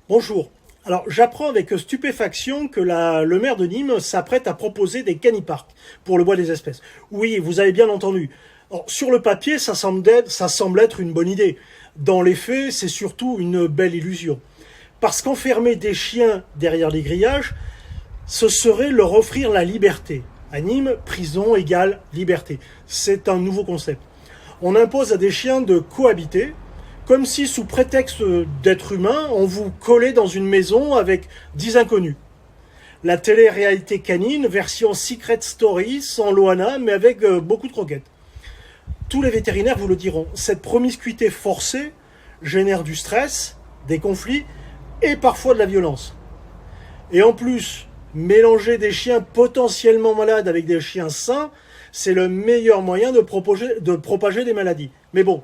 Bonjour. Alors, j'apprends avec stupéfaction que le maire de Nîmes s'apprête à proposer des caniparks pour le bois des espèces. Oui, vous avez bien entendu. Alors, sur le papier, ça semble être une bonne idée. Dans les faits, c'est surtout une belle illusion. Parce qu'enfermer des chiens derrière les grillages, ce serait leur offrir la liberté. À Nîmes, prison égale liberté. C'est un nouveau concept. On impose à des chiens de cohabiter, comme si, sous prétexte d'être humain, on vous collait dans une maison avec 10 inconnus. La télé-réalité canine, version Secret Story, sans Loana, mais avec beaucoup de croquettes. Tous les vétérinaires vous le diront, cette promiscuité forcée génère du stress, des conflits et parfois de la violence. Et en plus, mélanger des chiens potentiellement malades avec des chiens sains, c'est le meilleur moyen de propager des maladies. Mais bon,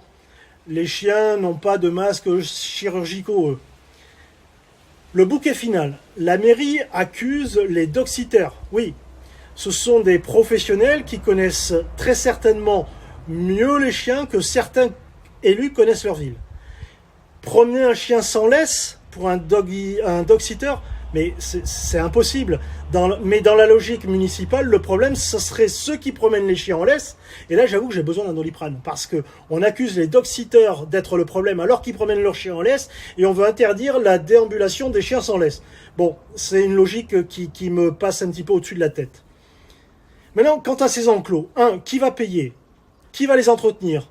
les chiens n'ont pas de masques chirurgicaux, eux. Le bouquet final. La mairie accuse les dog-sitters. Oui, ce sont des professionnels qui connaissent très certainement mieux les chiens que certains élus connaissent leur ville. Promener un chien sans laisse pour un dog-sitter, mais c'est impossible. Mais dans la logique municipale, le problème, ce serait ceux qui promènent les chiens en laisse. Et là, j'avoue que j'ai besoin d'un Doliprane. Parce qu'on accuse les dog-sitters d'être le problème alors qu'ils promènent leurs chiens en laisse. Et on veut interdire la déambulation des chiens sans laisse. Bon, c'est une logique qui me passe un petit peu au-dessus de la tête. Maintenant, quant à ces enclos, qui va payer? Qui va les entretenir?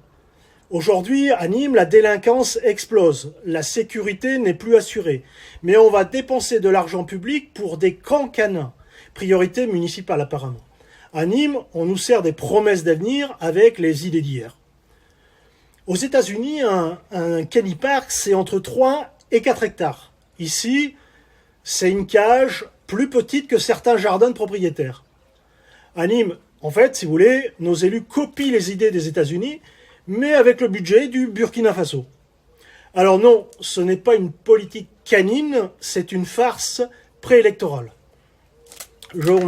Aujourd'hui, à Nîmes, la délinquance explose. La sécurité n'est plus assurée. Mais on va dépenser de l'argent public pour des camps canins. Priorité municipale, apparemment. À Nîmes, on nous sert des promesses d'avenir avec les idées d'hier. Aux États-Unis, un canipark, c'est entre 3 et 4 hectares. Ici, c'est une cage plus petite que certains jardins de propriétaires. À Nîmes, en fait, si vous voulez, nos élus copient les idées des États-Unis, mais avec le budget du Burkina Faso. Alors non, ce n'est pas une politique canine, c'est une farce préélectorale. Je vous remercie.